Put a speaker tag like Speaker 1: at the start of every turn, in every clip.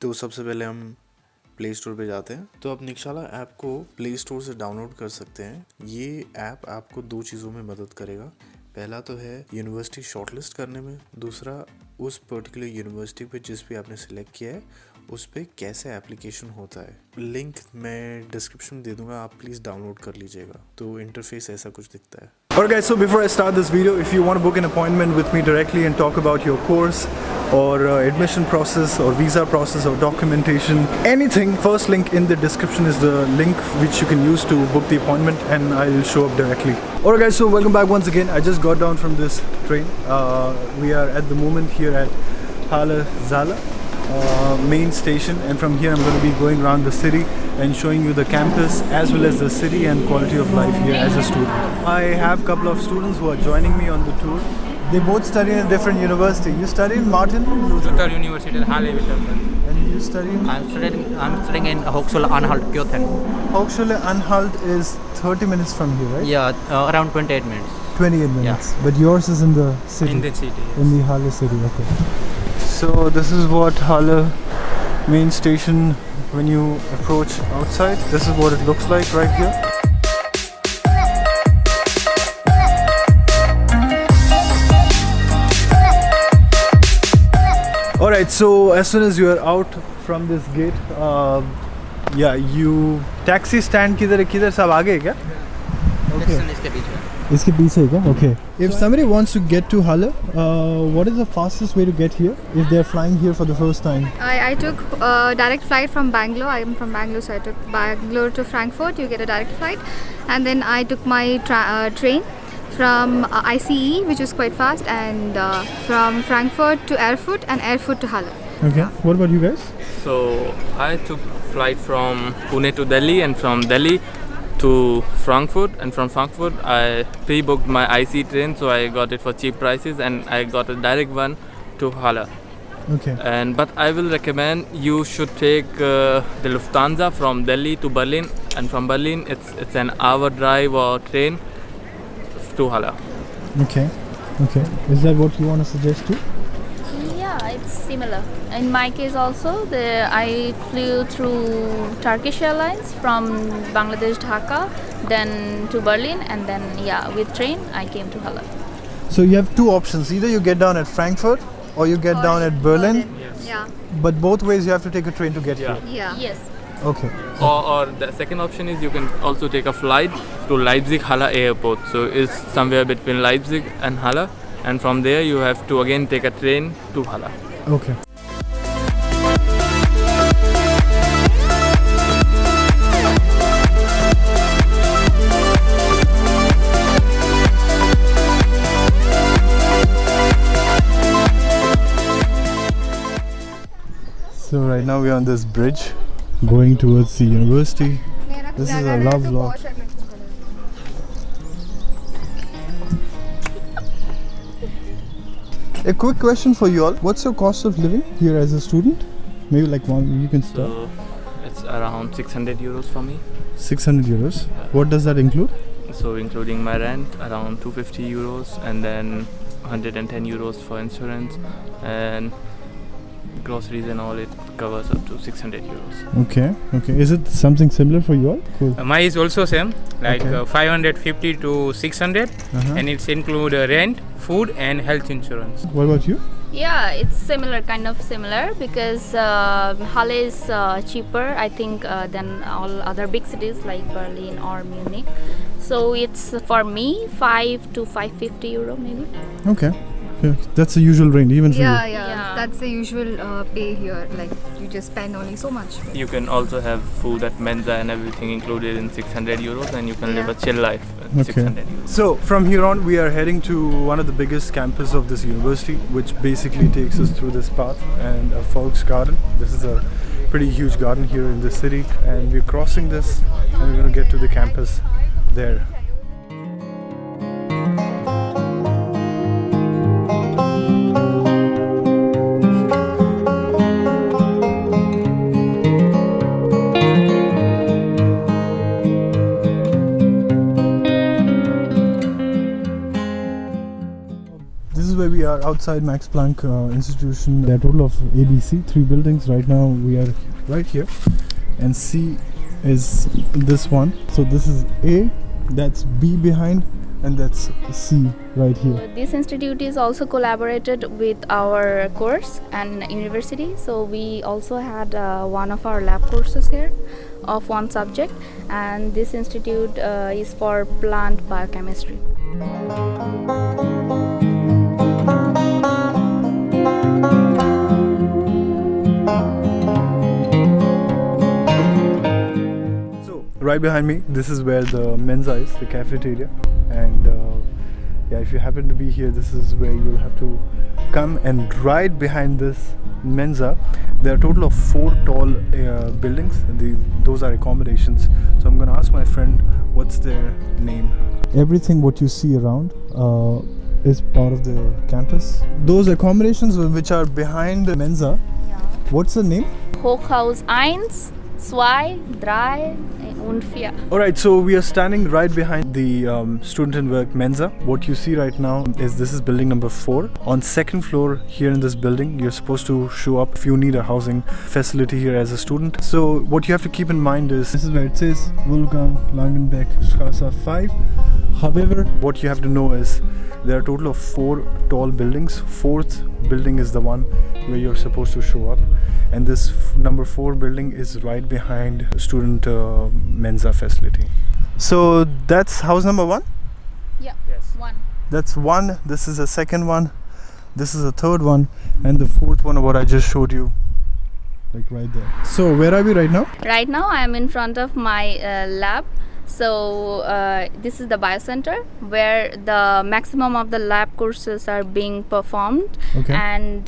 Speaker 1: तो सबसे पहले हम प्ले स्टोर पे जाते हैं। तो आप निकशाला ऐप को प्ले स्टोर से डाउनलोड कर सकते हैं। ये ऐप आपको दो चीज़ों में मदद करेगा। पहला तो है यूनिवर्सिटी शॉर्टलिस्ट करने में, दूसरा उस पर्टिकुलर यूनिवर्सिटी पे जिस पे आपने सिलेक्ट किया है उस पे कैसे एप्लीकेशन होता है। लिंक मैं डिस्क्रिप्शन में दे दूंगा, आप प्लीज़ डाउनलोड कर लीजिएगा। तो इंटरफेस ऐसा कुछ दिखता है।
Speaker 2: Alright guys, so before I start this video, if you want to book an appointment with me directly and talk about your course or admission process or visa process or documentation, anything, first link in the description is the link which you can use to book the appointment and I will show up directly. Alright guys, so welcome back once again. I just got down from this train. We are at the moment here at Halle-Wittenberg main station, and from here I'm going to be going around the city and showing you the campus as well as the city and quality of life here as a student. I have a couple of students who are joining me on the tour. They both study in a different university. You study in Martin
Speaker 3: Luther University, Halle-Wittenberg.
Speaker 2: and you study in
Speaker 3: I'm studying in Hochschule-Anhalt, Kyoten.
Speaker 2: Hochschule-Anhalt is 30 minutes from here, right?
Speaker 3: Yeah, around 28 minutes.
Speaker 2: 28 minutes. But yours is in the city.
Speaker 3: In the city. Yes.
Speaker 2: In the Halle city, okay. So this is what Halle main station, when you approach outside, this is what it looks like right here. Alright, so as soon as you are out from this gate, yeah, you taxi stand किधर सब आगे है क्या? Okay. इसके पीछे है क्या? Okay. If somebody wants to get to Halle, what is the fastest way to get here if they are flying here for the first time?
Speaker 4: I took a direct flight from Bangalore. I am from Bangalore, so I took Bangalore to Frankfurt. You get a direct flight, and then I took my train from ICE, which is quite fast, and from Frankfurt to Erfurt and Erfurt to Halle.
Speaker 2: Okay. What about you guys?
Speaker 5: So I took flight from Pune to Delhi and from Delhi to Frankfurt, and from Frankfurt I pre-booked my IC train, so I got it for cheap prices and I got a direct one to Halle.
Speaker 2: Okay.
Speaker 5: But I will recommend you should take the Lufthansa from Delhi to Berlin, and from Berlin it's an hour drive or train to Halle.
Speaker 2: Okay. Okay. Is that what you want to suggest too?
Speaker 6: Yeah, it's similar. In my case also, I flew through Turkish Airlines from Bangladesh, Dhaka, then to Berlin, and then with train I came to Halle.
Speaker 2: So you have two options. Either you get down at Frankfurt or you get down at Berlin.
Speaker 4: Yeah.
Speaker 2: But both ways you have to take a train to get here.
Speaker 4: Yeah.
Speaker 6: Yes.
Speaker 2: Okay.
Speaker 5: Or the second option is you can also take a flight to Leipzig Halle airport. So it's somewhere between Leipzig and Halle, and from there you have to again take a train to Halle.
Speaker 2: Okay. So right now we are on this bridge going towards the university. This is a love vlog. A quick question for you all. What's your cost of living here as a student? Maybe like one, you can start.
Speaker 5: So it's around 600 euros for me.
Speaker 2: 600 euros. What does that include?
Speaker 5: So including my rent, around 250 euros, and then 110 euros for insurance, and groceries and all, it covers up to 600 euros.
Speaker 2: Okay, okay. Is it something similar for you all? Cool.
Speaker 3: Mine is also same, like
Speaker 2: Okay.
Speaker 3: 550 to 600, and it's include rent, food, and health insurance.
Speaker 2: What about you?
Speaker 6: Yeah, it's similar, kind of similar, because Halle is cheaper, I think, than all other big cities like Berlin or Munich. So it's for me 5 to 550 euro maybe.
Speaker 2: Okay. Yeah, that's the usual range, even for
Speaker 4: Yeah,
Speaker 2: you.
Speaker 4: yeah. That's the usual pay here. Like you just spend only so much.
Speaker 5: You can also have food at Mensa and everything included in 600 euros, and you can live a chill life at
Speaker 2: Okay.
Speaker 5: 600 euros.
Speaker 2: So from here on, we are heading to one of the biggest campus of this university, which basically takes us through this path and a Folks Garden. This is a pretty huge garden here in the city, and we're crossing this, and we're going to get to the campus there. This is where we are are outside Max Planck Institution. There are a total of ABC, 3 buildings. Right now we are right here, and C is this one. So this is A, that's B behind, and that's C right here.
Speaker 6: This institute is also collaborated with our course and university. So we also had one of our lab courses here of one subject, and this institute is for plant biochemistry.
Speaker 2: Right behind me, this is where the Mensa is, the cafeteria, and yeah, if you happen to be here, this is where you'll have to come. And right behind this Mensa, there are a total of 4 tall buildings. Those are accommodations. So I'm going to ask my friend what's their name. Everything what you see around is part of the campus. Those accommodations which are behind the Mensa, what's the name?
Speaker 6: Hochhaus 1, 2, 3 und 4.
Speaker 2: Alright, so we are standing right behind the student and work Mensa. What you see right now is this is building number 4. On 2nd floor here in this building, you're supposed to show up if you need a housing facility here as a student. So what you have to keep in mind is this is where it says Wolfgang Langenbeck Straße 5. However, what you have to know is there are a total of 4 tall buildings. 4th building is the one where you're supposed to show up, and this number 4 building is right behind student Mensa facility. So that's house number 1?
Speaker 6: Yeah, yes. 1.
Speaker 2: That's 1. This is the 2nd one. This is the 3rd one, and the 4th one, what I just showed you, like right there. So where are we right now?
Speaker 6: Right now I am in front of my lab. So this is the biocenter where the maximum of the lab courses are being performed.
Speaker 2: Okay.
Speaker 6: And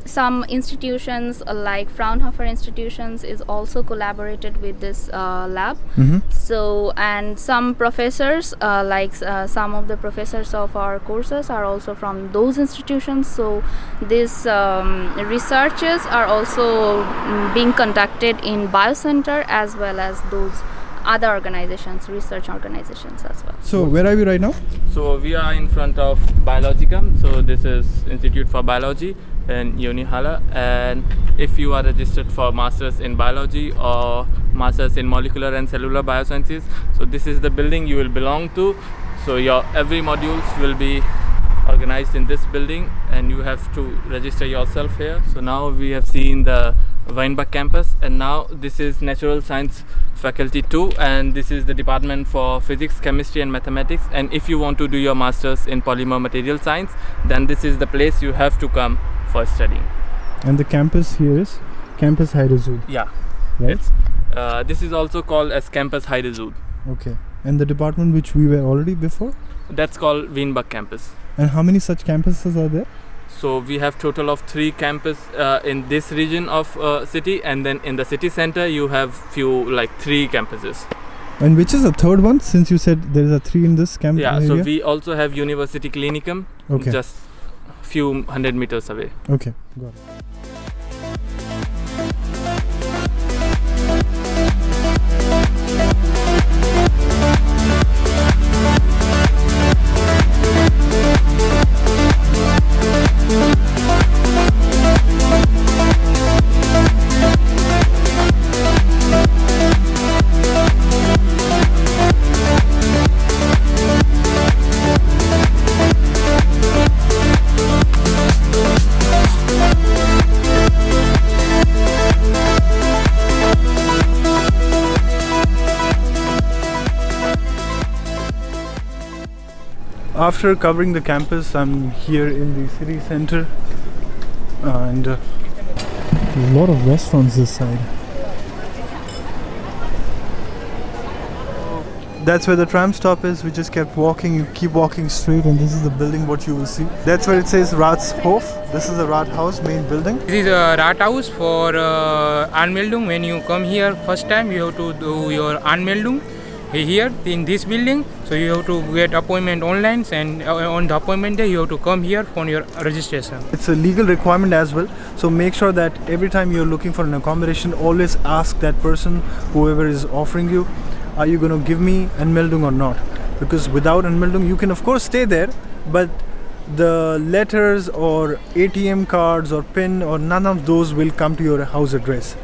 Speaker 6: some institutions like Fraunhofer institutions is also collaborated with this lab. So, and some professors like some of the professors of our courses are also from those institutions. So these researches are also being conducted in biocenter as well as those other organizations, research organizations as well.
Speaker 2: So where are we right now?
Speaker 5: So we are in front of Biologicum. So this is Institute for Biology in Uni Halle, and if you are registered for Masters in Biology or Masters in Molecular and Cellular Biosciences, so this is the building you will belong to. So your every modules will be organized in this building, and you have to register yourself here. So now we have seen the Weinbach campus, and now this is Natural Science Faculty 2, and this is the department for Physics, Chemistry and Mathematics. And if you want to do your Masters in Polymer Material Science, then this is the place you have to come for studying.
Speaker 2: And the campus here is Campus Heidelberg.
Speaker 5: Yeah,
Speaker 2: right?
Speaker 5: This is also called as Campus Heidelberg.
Speaker 2: Okay. And the department which we were already before?
Speaker 5: That's called Weinbach campus.
Speaker 2: And how many such campuses are there?
Speaker 5: So we have total of 3 campus in this region of city, and then in the city center you have few like 3 campuses.
Speaker 2: And which is the 3rd one, since you said there is a 3 in this campus?
Speaker 5: Yeah,
Speaker 2: area?
Speaker 5: so we also have University Clinicum,
Speaker 2: okay,
Speaker 5: just few 100 meters away.
Speaker 2: Okay, got it. After covering the campus, I'm here in the city center, and there's a lot of restaurants this side. That's where the tram stop is. We just kept walking, you keep walking straight, and this is the building what you will see. That's where it says Ratshof. This is the Rathaus main building.
Speaker 3: This is a Rathaus for Anmeldung. When you come here first time, you have to do your Anmeldung here in this building. So you have to get appointment online, and on the appointment day you have to come here for your registration.
Speaker 2: It's a legal requirement as well. So make sure that every time you're looking for an accommodation, always ask that person, whoever is offering you, are you going to give me Anmeldung or not? Because without Anmeldung, you can of course stay there, but the letters or ATM cards or PIN or none of those will come to your house address.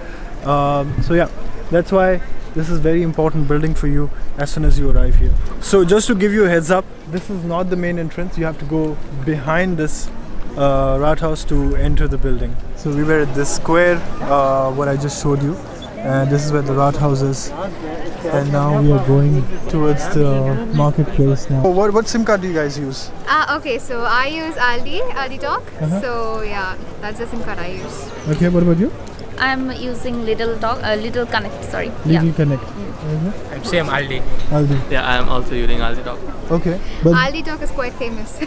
Speaker 2: So yeah, that's why this is very important building for you as soon as you arrive here. So just to give you a heads up, this is not the main entrance. You have to go behind this Rathaus to enter the building. So we were at this square, what I just showed you, and this is where the Rathaus is. And now we are going towards the marketplace now. What SIM card do you guys use?
Speaker 4: Okay, so I use Aldi Talk. So yeah, that's the SIM card I use.
Speaker 2: Okay, what about you?
Speaker 6: I'm using Little Connect. Sorry.
Speaker 2: Little Connect.
Speaker 3: Same Aldi.
Speaker 2: Aldi.
Speaker 5: Yeah, I am also using Aldi Talk.
Speaker 2: Okay. But
Speaker 4: Aldi Talk is quite famous.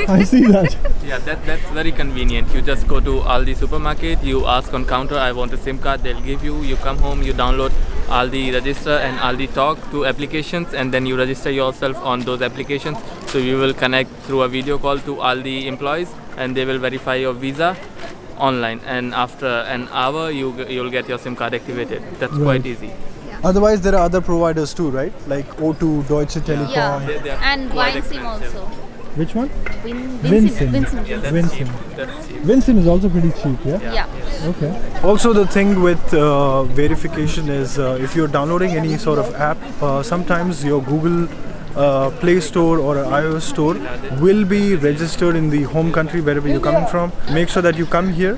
Speaker 2: I see that.
Speaker 5: Yeah, that's very convenient. You just go to Aldi supermarket, you ask on counter, I want a SIM card, they'll give you. You come home, you download Aldi Register and Aldi Talk, 2 applications, and then you register yourself on those applications. So you will connect through a video call to Aldi employees, and they will verify your visa online. And after an hour, you'll get your SIM card activated. That's quite easy.
Speaker 2: Otherwise, there are other providers too, right? Like O2, Deutsche Telekom.
Speaker 6: Yeah,
Speaker 5: They are
Speaker 6: and
Speaker 5: quite
Speaker 6: Wine SIM
Speaker 5: expensive.
Speaker 6: also.
Speaker 2: Which one?
Speaker 6: Vinsim.
Speaker 5: Yeah, that's
Speaker 2: Vinsim.
Speaker 5: cheap. That's cheap.
Speaker 2: Vinsim is also pretty cheap, yeah?
Speaker 6: Yeah.
Speaker 2: Okay. Also, the thing with verification is if you're downloading any sort of app, sometimes your Google Play Store or iOS Store will be registered in the home country wherever you're coming from. Make sure that you come here,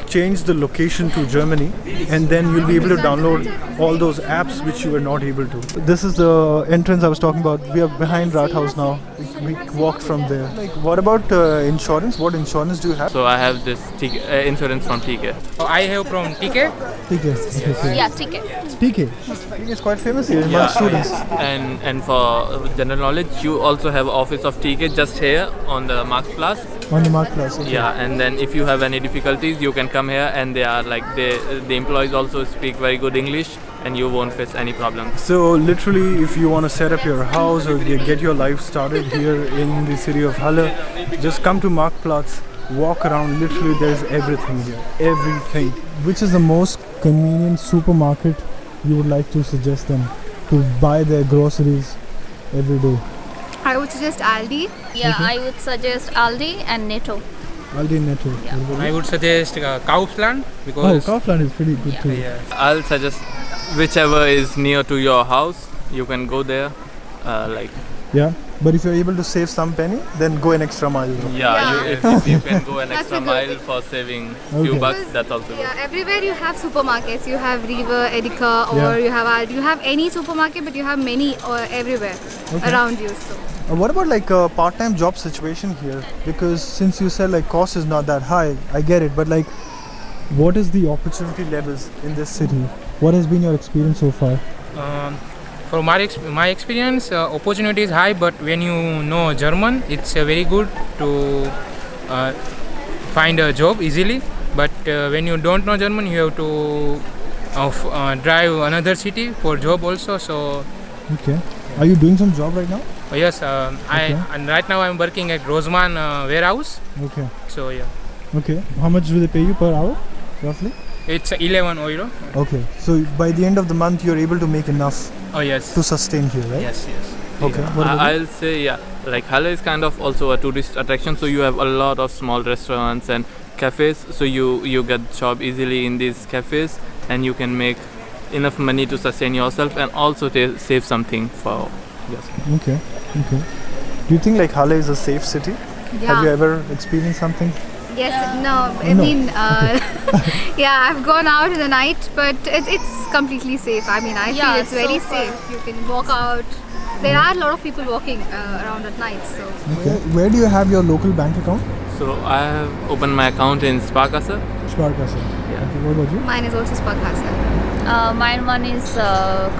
Speaker 2: change the location to Germany, and then you'll be able to download all those apps which you were not able to. This is the entrance I was talking about. We are behind Rathaus now. We walked from there. Like, what about insurance? What insurance do you have?
Speaker 5: So I have this insurance from TK.
Speaker 3: I have from TK.
Speaker 2: TK. Okay.
Speaker 6: Yeah, ticket.
Speaker 2: TK. TK is quite famous here among students.
Speaker 5: And for general knowledge, you also have office of TK just here on the Marktplatz.
Speaker 2: On the Marktplatz. Okay.
Speaker 5: Yeah, and then if you have any difficulties, you can come here, and they are like the employees also speak very good English, and you won't face any problems.
Speaker 2: So literally, if you want to set up your house or get your life started here in the city of Halle, just come to Marktplatz, walk around. Literally, there's everything here, everything. Which is the most convenient supermarket you would like to suggest them to buy their groceries every day?
Speaker 4: I would suggest Aldi.
Speaker 6: Yeah, I would suggest Aldi and Netto.
Speaker 2: Aldi Netto.
Speaker 6: Yeah.
Speaker 3: I would suggest Kaufland because
Speaker 2: Kaufland is pretty good too.
Speaker 3: yeah.
Speaker 5: I'll suggest whichever is near to your house, you can go there.
Speaker 2: Yeah, but if you're able to save some penny, then go an extra mile.
Speaker 4: Yeah.
Speaker 5: If you can go an
Speaker 4: That's
Speaker 5: extra
Speaker 4: a good
Speaker 5: mile
Speaker 4: thing.
Speaker 5: for saving
Speaker 2: Okay.
Speaker 5: few bucks, that's also good.
Speaker 4: Yeah, everywhere you have supermarkets. You have Rewe, Edeka, or
Speaker 2: Yeah.
Speaker 4: you have Aldi. You have any supermarket, but you have many everywhere around you. So.
Speaker 2: What about like a part-time job situation here? Because since you said like cost is not that high, I get it. But like, what is the opportunity levels in this city? What has been your experience so far?
Speaker 3: From my experience, opportunity is high, but when you know German, it's very good to find a job easily. But when you don't know German, you have to drive another city for job also. So
Speaker 2: Okay. Are you doing some job right now?
Speaker 3: yes, and right now I'm working at Roseman warehouse.
Speaker 2: Okay.
Speaker 3: So yeah,
Speaker 2: Okay. How much do they pay you per hour, roughly?
Speaker 3: it's 11 euro.
Speaker 2: Okay. So by the end of the month, you're able to make enough
Speaker 3: Oh yes,
Speaker 2: to sustain here, right?
Speaker 3: yes.
Speaker 2: Okay. What about you?
Speaker 5: I'll say, yeah, like Halle is kind of also a tourist attraction, so you have a lot of small restaurants and cafes, so you get job easily in these cafes, and you can make enough money to sustain yourself and also save something for yourself.
Speaker 2: Okay. Okay. Do you think like Halle is a safe city?
Speaker 4: Yeah.
Speaker 2: Have you ever experienced something?
Speaker 4: Yes, no, I
Speaker 2: No.
Speaker 4: mean, yeah, I've gone out in the night, but it's completely safe. I mean, I
Speaker 6: Yeah,
Speaker 4: feel it's very
Speaker 6: so far.
Speaker 4: safe. You can walk out. There are a lot of people walking around at night, so.
Speaker 2: Okay. Where do you have your local bank account?
Speaker 5: So I have opened my account in Sparkasse.
Speaker 2: Sparkasse.
Speaker 5: Yeah.
Speaker 2: Okay. What about you?
Speaker 4: Mine is also Sparkasse.
Speaker 6: Mine one is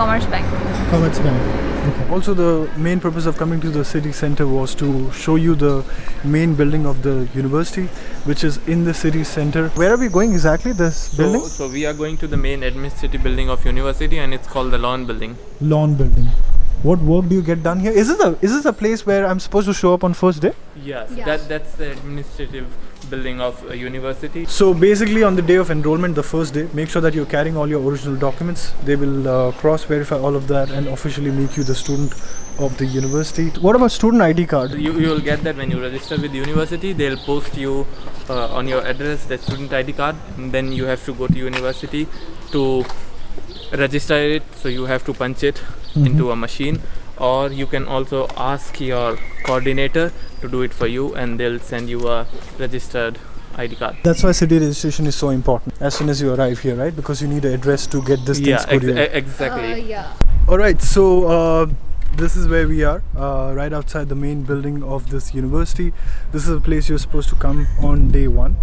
Speaker 6: Commerce Bank.
Speaker 2: Commerce Bank. Okay. Also, the main purpose of coming to the city center was to show you the main building of the university, which is in the city center. Where are we going exactly? This building?
Speaker 5: So we are going to the main administrative building of university, and it's called the Lawn Building.
Speaker 2: Lawn building. What work do you get done here? Is this a place where I'm supposed to show up on first day?
Speaker 5: Yes,
Speaker 4: Yeah.
Speaker 5: that's the administrative building of a university.
Speaker 2: So basically, on the day of enrollment, the first day, make sure that you're carrying all your original documents. They will cross-verify all of that and officially make you the student of the university. What about student ID card?
Speaker 5: You will get that when you register with the university. They'll post you on your address the student ID card, and then you have to go to university to register it. So you have to punch it into a machine, or you can also ask your coordinator to do it for you, and they'll send you a registered ID card.
Speaker 2: That's why city registration is so important as soon as you arrive here, right? Because you need an address to get this things courier.
Speaker 5: Exactly.
Speaker 4: Yeah.
Speaker 2: Alright, so this is where we are, right outside the main building of this university. This is a place you're supposed to come on day one.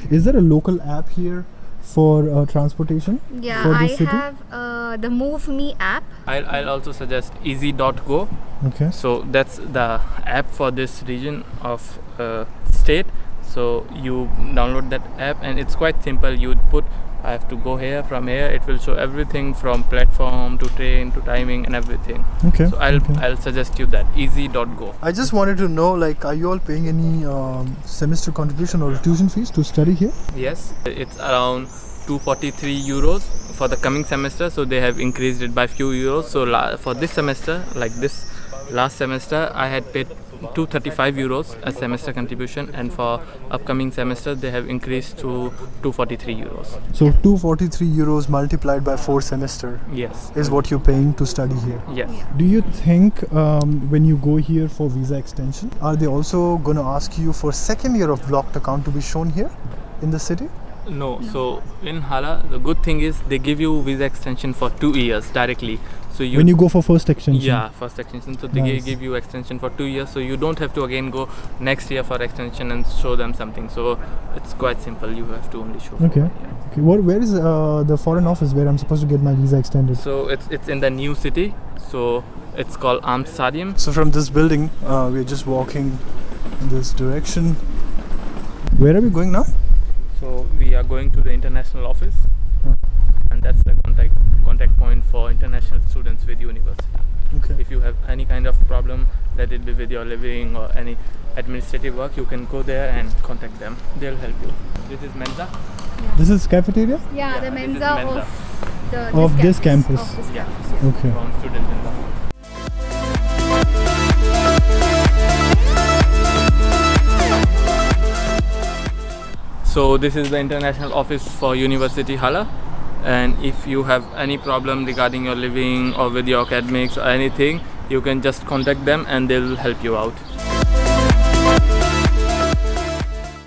Speaker 2: Is there a local app here for transportation?
Speaker 4: Yeah,
Speaker 2: for
Speaker 4: I
Speaker 2: this city?
Speaker 4: have the Move Me app.
Speaker 5: I'll also suggest easy.go.
Speaker 2: Okay.
Speaker 5: So that's the app for this region of state. So you download that app, and it's quite simple. You put, I have to go here, from here it will show everything from platform to train to timing and everything.
Speaker 2: Okay.
Speaker 5: So I'll suggest you that easy.go.
Speaker 2: I just wanted to know, like, are you all paying any semester contribution or tuition fees to study here?
Speaker 5: Yes, it's around 243 euros for the coming semester. So they have increased it by few euros. So for this semester, like this last semester, I had paid 235 euros as semester contribution, and for upcoming semester they have increased to 243 euros.
Speaker 2: So 243 euros multiplied by 4 semester
Speaker 5: Yes.
Speaker 2: is what you're paying to study here.
Speaker 5: Yes.
Speaker 2: Do you think when you go here for visa extension, are they also going to ask you for second year of blocked account to be shown here in the city?
Speaker 5: No. So in Hala, the good thing is they give you visa extension for 2 years directly. So
Speaker 2: When you go for first extension?
Speaker 5: Yeah, first extension. So they
Speaker 2: Nice.
Speaker 5: give you extension for 2 years. So you don't have to again go next year for extension and show them something. So it's quite simple. You have to only show. for
Speaker 2: Okay.
Speaker 5: 1 year.
Speaker 2: Okay. Where is the foreign office where I'm supposed to get my visa extended?
Speaker 5: So it's in the new city. So it's called Amsterdam.
Speaker 2: So from this building, we're just walking in this direction. Where are we going now?
Speaker 5: So we are going to the international office, and that's the contact point for international students with university.
Speaker 2: Okay.
Speaker 5: If you have any kind of problem, let it be with your living or any administrative work, you can go there and contact them. They'll help you. This is Mensa.
Speaker 2: This is cafeteria
Speaker 4: Yeah, the
Speaker 5: this is
Speaker 4: Mensa
Speaker 5: Mensa.
Speaker 4: of
Speaker 2: this campus.
Speaker 4: Of this
Speaker 5: Yeah.
Speaker 4: campus, yeah.
Speaker 2: Okay.
Speaker 5: From student Mensa. So this is the international office for University Hala, and if you have any problem regarding your living or with your academics or anything, you can just contact them and they'll help you out.